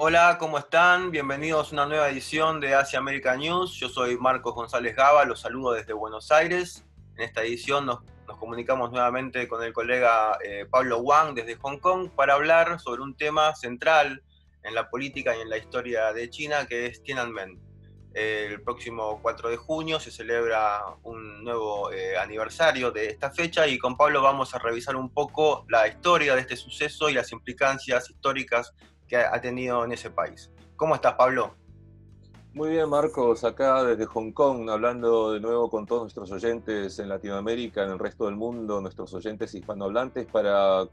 Hola, ¿cómo están? Bienvenidos a una nueva edición de Asia America News. Yo soy Marcos González Gaba, los saludo desde Buenos Aires. En esta edición nos comunicamos nuevamente con el colega Pablo Wang desde Hong Kong para hablar sobre un tema central en la política y en la historia de China, que es Tiananmen. El próximo 4 de junio se celebra un nuevo aniversario de esta fecha y con Pablo vamos a revisar un poco la historia de este suceso y las implicancias históricas que ha tenido en ese país. ¿Cómo estás, Pablo? Muy bien, Marcos, acá desde Hong Kong, hablando de nuevo con todos nuestros oyentes en Latinoamérica, en el resto del mundo, nuestros oyentes hispanohablantes, para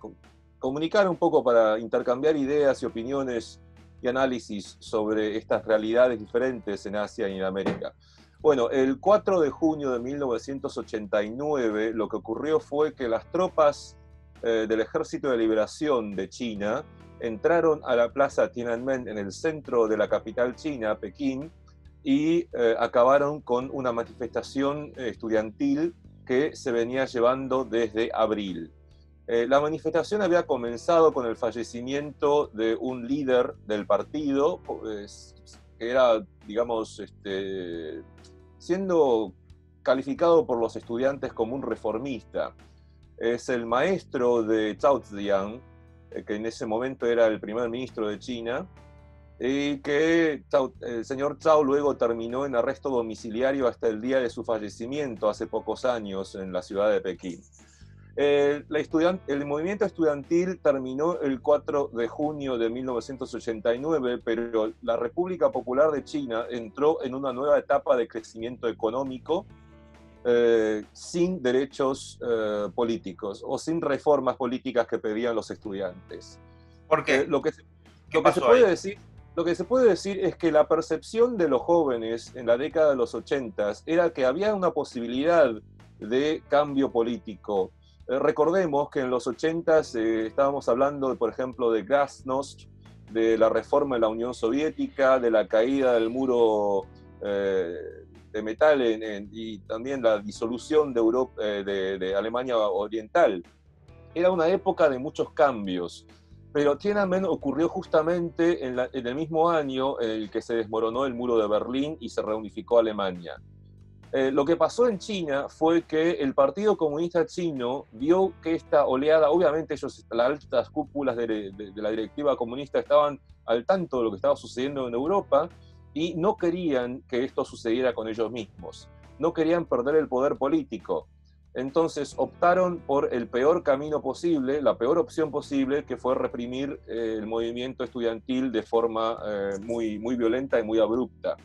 comunicar un poco, para intercambiar ideas y opiniones y análisis sobre estas realidades diferentes en Asia y en América. Bueno, el 4 de junio de 1989 lo que ocurrió fue que las tropas del Ejército de Liberación de China entraron a la plaza Tiananmen en el centro de la capital china, Pekín, y acabaron con una manifestación estudiantil que se venía llevando desde abril. La manifestación había comenzado con el fallecimiento de un líder del partido, que era, digamos, siendo calificado por los estudiantes como un reformista. Es el maestro de Zhao Ziyang, que en ese momento era el primer ministro de China, y que el señor Zhao luego terminó en arresto domiciliario hasta el día de su fallecimiento, hace pocos años, en la ciudad de Pekín. El movimiento estudiantil terminó el 4 de junio de 1989, pero la República Popular de China entró en una nueva etapa de crecimiento económico sin derechos políticos o sin reformas políticas que pedían los estudiantes. ¿Por qué? Lo que se, ¿Qué lo que se pasó ahí? puede decir, lo que se puede decir es que la percepción de los jóvenes en la década de los 80 era que había una posibilidad de cambio político. Recordemos que en los 80 estábamos hablando, por ejemplo, de Glasnost, de la reforma de la Unión Soviética, de la caída del muro de metal y también la disolución de, Europa, de Alemania Oriental. Era una época de muchos cambios, pero Tiananmen ocurrió justamente en el mismo año en el que se desmoronó el muro de Berlín y se reunificó Alemania. Lo que pasó en China fue que el Partido Comunista Chino vio que esta oleada, obviamente ellos, las altas cúpulas de la directiva comunista estaban al tanto de lo que estaba sucediendo en Europa y no querían que esto sucediera con ellos mismos. No querían perder el poder político. Entonces optaron por el peor camino posible, la peor opción posible, que fue reprimir el movimiento estudiantil de forma muy violenta y muy abrupta.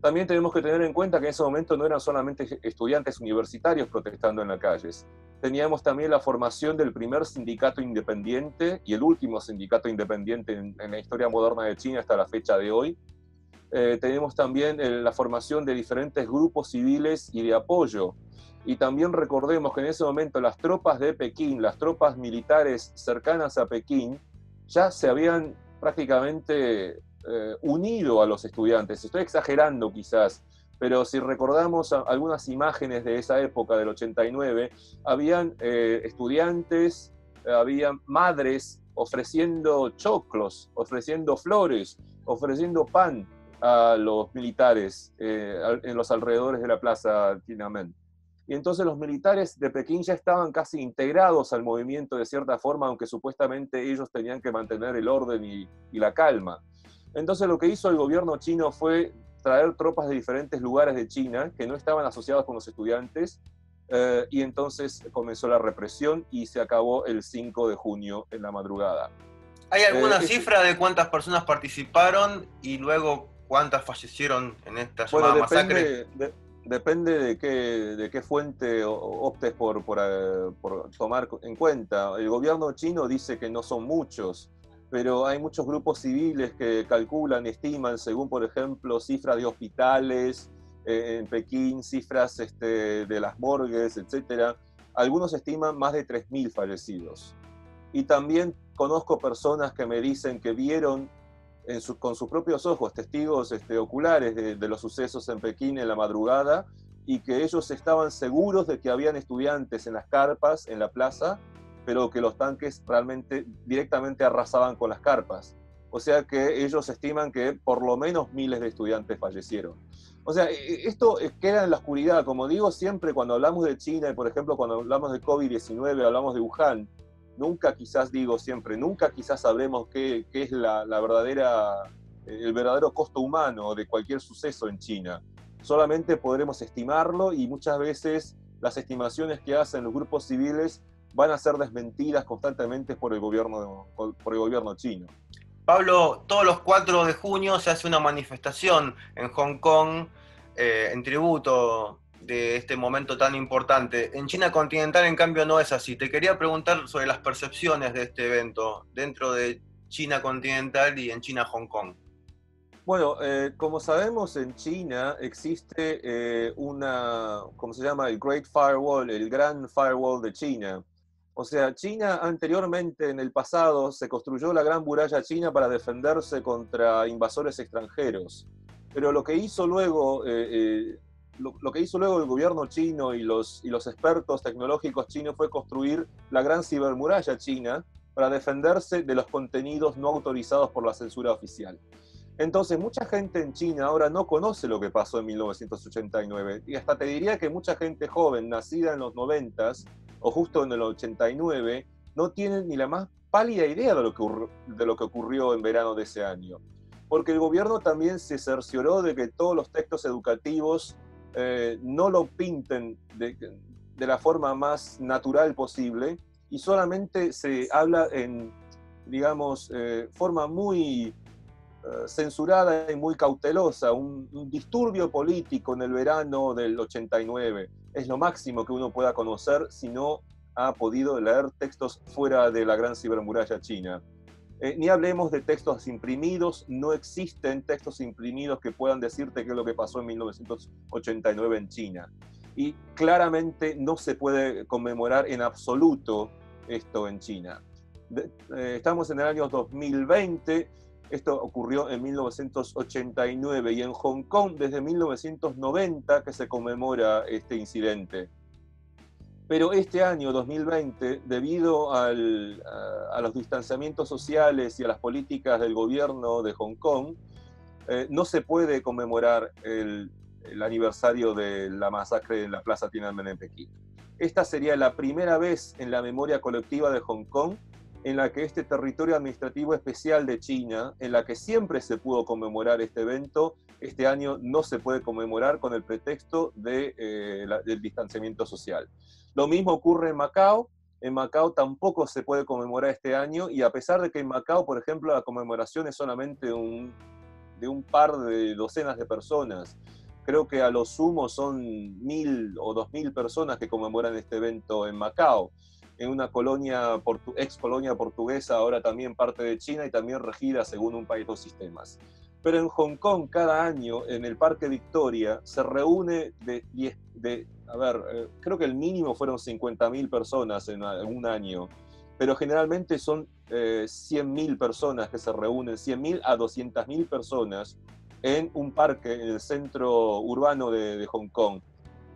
También tenemos que tener en cuenta que en ese momento no eran solamente estudiantes universitarios protestando en las calles. Teníamos también la formación del primer sindicato independiente y el último sindicato independiente en la historia moderna de China hasta la fecha de hoy. Tenemos también la formación de diferentes grupos civiles y de apoyo. Y también recordemos que en ese momento las tropas de Pekín, las tropas militares cercanas a Pekín, ya se habían prácticamente unido a los estudiantes. Estoy exagerando quizás, pero si recordamos algunas imágenes de esa época, del 89, habían estudiantes, habían madres ofreciendo choclos, ofreciendo flores, ofreciendo pan a los militares en los alrededores de la plaza Tiananmen. Y entonces los militares de Pekín ya estaban casi integrados al movimiento de cierta forma, aunque supuestamente ellos tenían que mantener el orden y la calma. Entonces lo que hizo el gobierno chino fue traer tropas de diferentes lugares de China que no estaban asociadas con los estudiantes, y entonces comenzó la represión y se acabó el 5 de junio en la madrugada. ¿Hay alguna cifra de cuántas personas participaron y luego cuántas fallecieron en esta Bueno, llamada masacre? depende de qué fuente optes por tomar en cuenta. El gobierno chino dice que no son muchos, pero hay muchos grupos civiles que calculan, estiman, según por ejemplo cifras de hospitales en Pekín, cifras de las morgues, etc. Algunos estiman más de 3.000 fallecidos. Y también conozco personas que me dicen que vieron con sus propios ojos, testigos oculares de los sucesos en Pekín en la madrugada, y que ellos estaban seguros de que habían estudiantes en las carpas, en la plaza, pero que los tanques realmente directamente arrasaban con las carpas. O sea que ellos estiman que por lo menos miles de estudiantes fallecieron. O sea, esto queda en la oscuridad. Como digo siempre, cuando hablamos de China, y por ejemplo cuando hablamos de COVID-19, hablamos de Wuhan, nunca quizás, digo siempre, nunca quizás sabremos qué es el verdadero costo humano de cualquier suceso en China. Solamente podremos estimarlo, y muchas veces las estimaciones que hacen los grupos civiles van a ser desmentidas constantemente por el gobierno chino. Pablo, todos los 4 de junio se hace una manifestación en Hong Kong en tributo de este momento tan importante. En China continental, en cambio, no es así. Te quería preguntar sobre las percepciones de este evento dentro de China continental y en China Hong Kong. Bueno, como sabemos, en China existe ¿cómo se llama? El Great Firewall, el Gran Firewall de China. O sea, China anteriormente, en el pasado, se construyó la Gran Muralla China para defenderse contra invasores extranjeros. Pero lo que hizo luego, lo que hizo luego el gobierno chino y los expertos tecnológicos chinos fue construir la Gran Cibermuralla China para defenderse de los contenidos no autorizados por la censura oficial. Entonces, mucha gente en China ahora no conoce lo que pasó en 1989. Y hasta te diría que mucha gente joven, nacida en los 90s o justo en el 89, no tienen ni la más pálida idea de lo que ocurrió en verano de ese año. Porque el gobierno también se cercioró de que todos los textos educativos no lo pinten de la forma más natural posible, y solamente se habla en, digamos, forma muy censurada y muy cautelosa. Un disturbio político en el verano del 89 es lo máximo que uno pueda conocer si no ha podido leer textos fuera de la Gran Cibermuralla China. Ni hablemos de textos imprimidos. No existen textos imprimidos que puedan decirte qué es lo que pasó en 1989 en China. Y claramente no se puede conmemorar en absoluto esto en China. Estamos en el año 2020. Esto ocurrió en 1989, y en Hong Kong desde 1990 que se conmemora este incidente. Pero este año 2020, debido a los distanciamientos sociales y a las políticas del gobierno de Hong Kong, no se puede conmemorar el aniversario de la masacre en la Plaza Tiananmen en Pekín. Esta sería la primera vez en la memoria colectiva de Hong Kong en la que este territorio administrativo especial de China, en la que siempre se pudo conmemorar este evento, este año no se puede conmemorar con el pretexto del distanciamiento social. Lo mismo ocurre en Macao. En Macao tampoco se puede conmemorar este año, y a pesar de que en Macao, por ejemplo, la conmemoración es solamente de un par de docenas de personas. Creo que a lo sumo son 1.000 o 2.000 personas que conmemoran este evento en Macao, en una ex colonia portuguesa, ahora también parte de China y también regida según un país dos sistemas. Pero en Hong Kong, cada año, en el Parque Victoria, se reúne creo que el mínimo fueron 50.000 personas en un año, pero generalmente son 100.000 personas que se reúnen, 100.000 a 200.000 personas en un parque en el centro urbano de Hong Kong.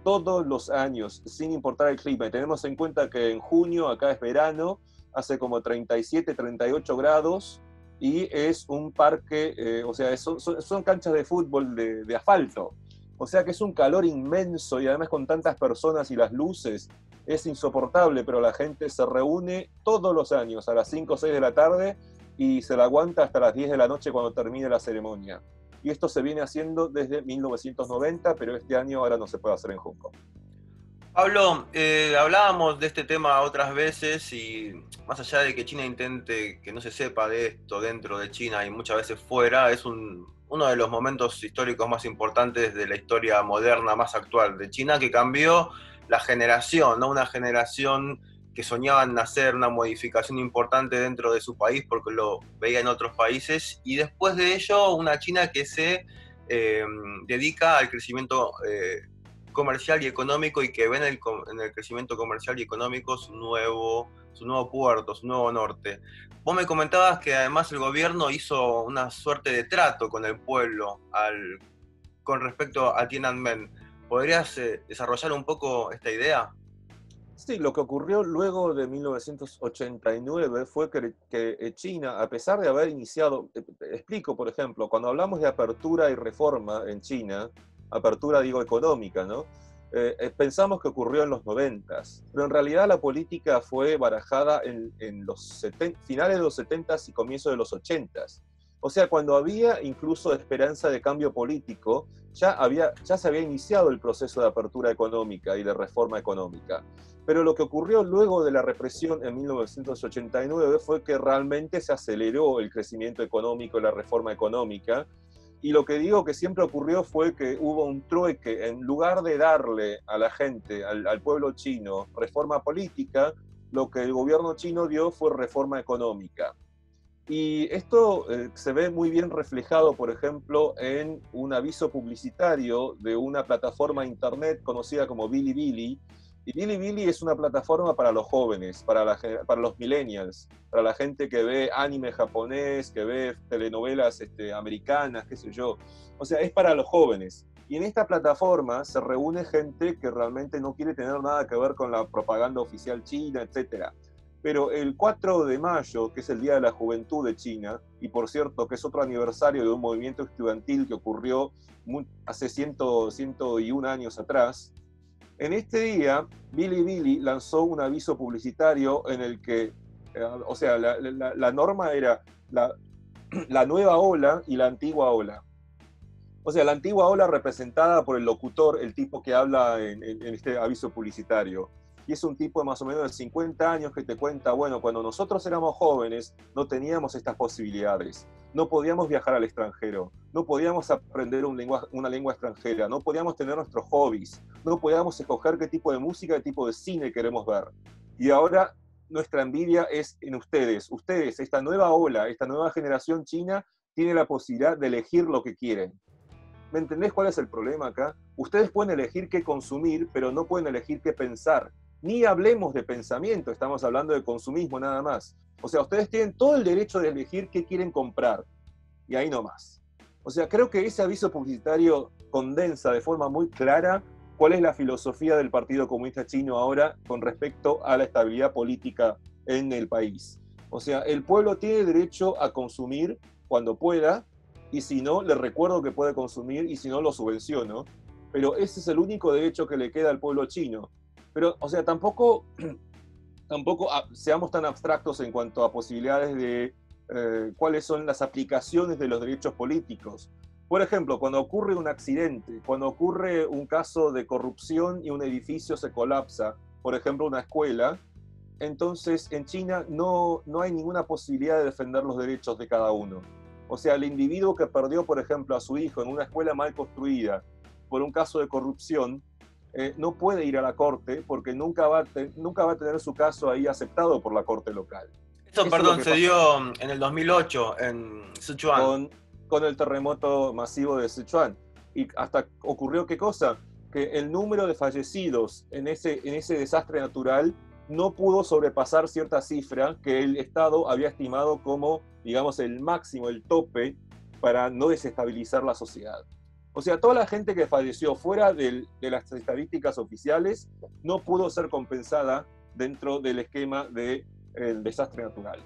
Todos los años, sin importar el clima. Y tenemos en cuenta que en junio, acá es verano, hace como 37, 38 grados, y es un parque, o sea, son canchas de fútbol de asfalto. O sea que es un calor inmenso, y además con tantas personas y las luces, es insoportable, pero la gente se reúne todos los años a las 5 o 6 de la tarde y se la aguanta hasta las 10 de la noche cuando termine la ceremonia. Y esto se viene haciendo desde 1990, pero este año ahora no se puede hacer en Hong Kong. Pablo, hablábamos de este tema otras veces, y más allá de que China intente que no se sepa de esto dentro de China y muchas veces fuera, es uno de los momentos históricos más importantes de la historia moderna más actual de China, que cambió la generación, ¿no? Una generación que soñaba en hacer una modificación importante dentro de su país porque lo veía en otros países, y después de ello una China que se dedica al crecimiento comercial y económico, y que ven en el crecimiento comercial y económico su nuevo puerto, su nuevo norte. Vos me comentabas que además el gobierno hizo una suerte de trato con el pueblo con respecto a Tiananmen. ¿Podrías desarrollar un poco esta idea? Sí, lo que ocurrió luego de 1989 fue que China, a pesar de haber iniciado, explico, por ejemplo, cuando hablamos de apertura y reforma en China, apertura digo económica, ¿no? Pensamos que ocurrió en los 90, pero en realidad la política fue barajada en los finales de los 70 y comienzos de los 80. O sea, cuando había incluso esperanza de cambio político, ya se había iniciado el proceso de apertura económica y de reforma económica. Pero lo que ocurrió luego de la represión en 1989 fue que realmente se aceleró el crecimiento económico y la reforma económica. Y lo que digo que siempre ocurrió fue que hubo un trueque. En lugar de darle a la gente, al pueblo chino, reforma política, lo que el gobierno chino dio fue reforma económica. Y esto se ve muy bien reflejado, por ejemplo, en un aviso publicitario de una plataforma internet conocida como Bilibili. Y Bilibili es una plataforma para los jóvenes, para los millennials, para la gente que ve anime japonés, que ve telenovelas americanas, qué sé yo. O sea, es para los jóvenes. Y en esta plataforma se reúne gente que realmente no quiere tener nada que ver con la propaganda oficial china, etcétera. Pero el 4 de mayo, que es el Día de la Juventud de China, y por cierto que es otro aniversario de un movimiento estudiantil que ocurrió hace 101 años atrás, en este día Bilibili lanzó un aviso publicitario en el que, o sea, la norma era la nueva ola y la antigua ola. O sea, la antigua ola representada por el locutor, el tipo que habla en este aviso publicitario. Y es un tipo de más o menos de 50 años que te cuenta, bueno, cuando nosotros éramos jóvenes no teníamos estas posibilidades. No podíamos viajar al extranjero, no podíamos aprender una lengua extranjera, no podíamos tener nuestros hobbies, no podíamos escoger qué tipo de música, qué tipo de cine queremos ver. Y ahora nuestra envidia es en ustedes. Ustedes, esta nueva ola, esta nueva generación china, tiene la posibilidad de elegir lo que quieren. ¿Me entendés cuál es el problema acá? Ustedes pueden elegir qué consumir, pero no pueden elegir qué pensar. Ni hablemos de pensamiento, estamos hablando de consumismo nada más. O sea, ustedes tienen todo el derecho de elegir qué quieren comprar. Y ahí nomás. O sea, creo que ese aviso publicitario condensa de forma muy clara cuál es la filosofía del Partido Comunista Chino ahora con respecto a la estabilidad política en el país. O sea, el pueblo tiene derecho a consumir cuando pueda, y si no, le recuerdo que puede consumir, y si no, lo subvenciono. Pero ese es el único derecho que le queda al pueblo chino. Pero, o sea, tampoco seamos tan abstractos en cuanto a posibilidades de cuáles son las aplicaciones de los derechos políticos. Por ejemplo, cuando ocurre un accidente, cuando ocurre un caso de corrupción y un edificio se colapsa, por ejemplo, una escuela, entonces en China no hay ninguna posibilidad de defender los derechos de cada uno. O sea, el individuo que perdió, por ejemplo, a su hijo en una escuela mal construida por un caso de corrupción, no puede ir a la corte porque nunca va a tener su caso ahí aceptado por la corte local. Eso, perdón, se dio en el 2008 en Sichuan. Con el terremoto masivo de Sichuan. Y hasta ocurrió qué cosa, que el número de fallecidos en ese desastre natural no pudo sobrepasar cierta cifra que el Estado había estimado como, digamos, el máximo, el tope, para no desestabilizar la sociedad. O sea, toda la gente que falleció fuera de las estadísticas oficiales no pudo ser compensada dentro del esquema del desastre natural.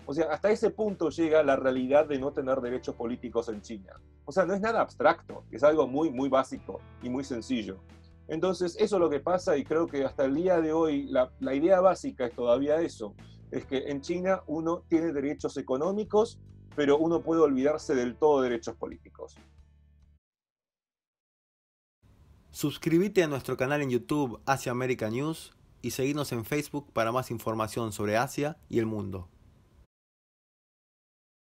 O sea, hasta ese punto llega la realidad de no tener derechos políticos en China. O sea, no es nada abstracto, es algo muy, muy básico y muy sencillo. Entonces, eso es lo que pasa, y creo que hasta el día de hoy la idea básica es todavía eso, es que en China uno tiene derechos económicos, pero uno puede olvidarse del todo de derechos políticos. Suscríbete a nuestro canal en YouTube Asia America News y seguirnos en Facebook para más información sobre Asia y el mundo.